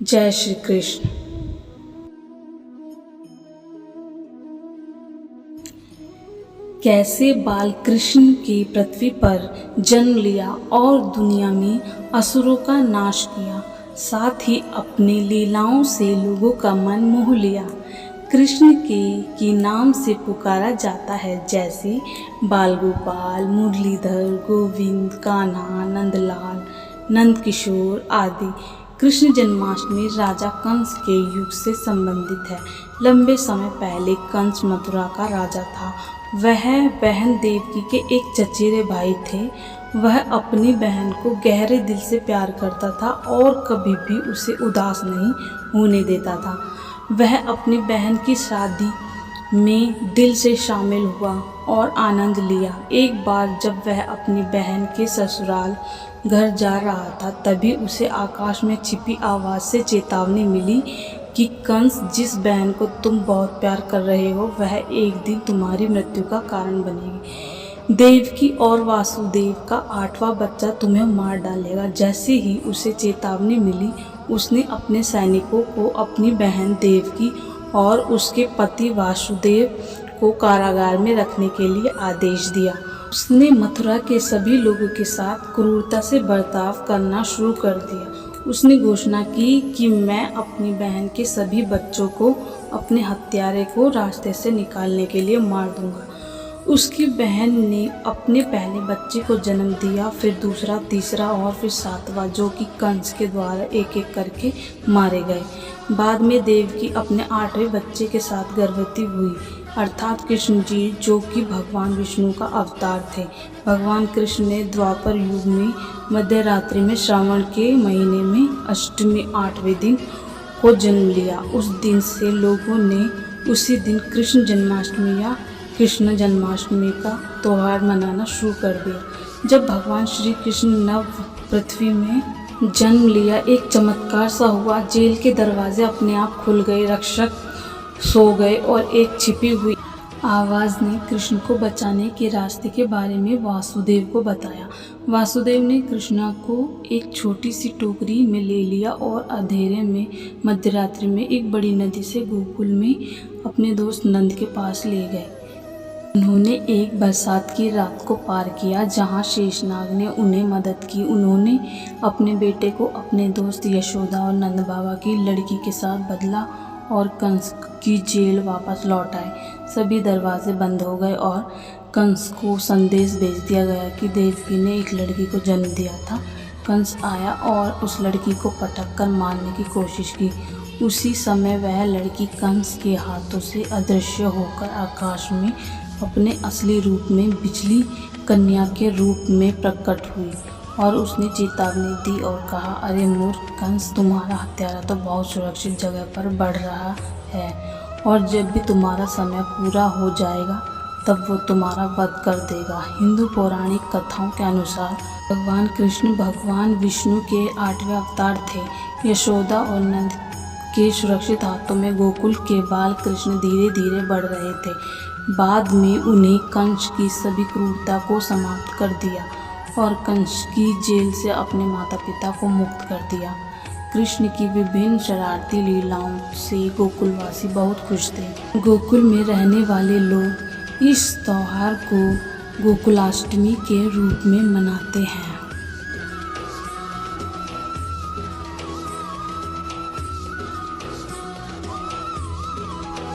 जय श्री कृष्ण। कैसे बाल कृष्ण की पृथ्वी पर जन्म लिया और दुनिया में असुरों का नाश किया, साथ ही अपनी लीलाओं से लोगों का मन मोह लिया। कृष्ण के नाम से पुकारा जाता है, जैसे बाल गोपाल, मुरलीधर, गोविंद, कान्हा, नंदलाल, नंद किशोर आदि। कृष्ण जन्माष्टमी राजा कंस के युग से संबंधित है। लंबे समय पहले कंस मथुरा का राजा था। वह बहन देवकी के एक चचेरे भाई थे। वह अपनी बहन को गहरे दिल से प्यार करता था और कभी भी उसे उदास नहीं होने देता था। वह अपनी बहन की शादी में दिल से शामिल हुआ और आनंद लिया। एक बार जब वह अपनी बहन के ससुराल घर जा रहा था, तभी उसे आकाश में छिपी आवाज़ से चेतावनी मिली कि कंस, जिस बहन को तुम बहुत प्यार कर रहे हो, वह एक दिन तुम्हारी मृत्यु का कारण बनेगी। देवकी और वासुदेव का 8वां बच्चा तुम्हें मार डालेगा। जैसे ही उसे चेतावनी मिली, उसने अपने सैनिकों को अपनी बहन देवकी और उसके पति वासुदेव को कारागार में रखने के लिए आदेश दिया। उसने मथुरा के सभी लोगों के साथ क्रूरता से बर्ताव करना शुरू कर दिया। उसने घोषणा की कि मैं अपनी बहन के सभी बच्चों को अपने हत्यारे को रास्ते से निकालने के लिए मार दूंगा। उसकी बहन ने अपने पहले बच्चे को जन्म दिया, फिर दूसरा, तीसरा और फिर 7वां, जो कि कंस के द्वारा एक एक करके मारे गए। बाद में देवकी अपने 8वें बच्चे के साथ गर्भवती हुई, अर्थात कृष्ण जी, जो कि भगवान विष्णु का अवतार थे। भगवान कृष्ण ने द्वापर युग में मध्य रात्रि में श्रावण के महीने में अष्टमी 8वें दिन को जन्म लिया। उस दिन से लोगों ने उसी दिन कृष्ण जन्माष्टमी या कृष्ण जन्माष्टमी का त्यौहार मनाना शुरू कर दिया। जब भगवान श्री कृष्ण नव पृथ्वी में जन्म लिया, एक चमत्कार सा हुआ। जेल के दरवाजे अपने आप खुल गए, रक्षक सो गए और एक छिपी हुई आवाज़ ने कृष्ण को बचाने के रास्ते के बारे में वासुदेव को बताया। वासुदेव ने कृष्णा को एक छोटी सी टोकरी में ले लिया और अंधेरे में मध्यरात्रि में एक बड़ी नदी से गोकुल में अपने दोस्त नंद के पास ले गए। उन्होंने एक बरसात की रात को पार किया, जहां शेषनाग ने उन्हें मदद की। उन्होंने अपने बेटे को अपने दोस्त यशोदा और नंद बाबा की लड़की के साथ बदला और कंस की जेल वापस लौट आए। सभी दरवाजे बंद हो गए और कंस को संदेश भेज दिया गया कि देवकी ने एक लड़की को जन्म दिया था। कंस आया और उस लड़की को पटक कर मारने की कोशिश की। उसी समय वह लड़की कंस के हाथों से अदृश्य होकर आकाश में अपने असली रूप में बिजली कन्या के रूप में प्रकट हुई और उसने चेतावनी दी और कहा, अरे मूर्ख कंस, तुम्हारा हत्यारा तो बहुत सुरक्षित जगह पर बढ़ रहा है और जब भी तुम्हारा समय पूरा हो जाएगा तब वो तुम्हारा वध कर देगा। हिंदू पौराणिक कथाओं के अनुसार भगवान कृष्ण भगवान विष्णु के 8वें अवतार थे। यशोदा और नंद के सुरक्षित हाथों में गोकुल के बाल कृष्ण धीरे धीरे बढ़ रहे थे। बाद में उन्हें कंस की सभी क्रूरता को समाप्त कर दिया और कंस की जेल से अपने माता पिता को मुक्त कर दिया। कृष्ण की विभिन्न शरारती लीलाओं से गोकुलवासी बहुत खुश थे। गोकुल में रहने वाले लोग इस त्योहार को गोकुलाष्टमी के रूप में मनाते हैं।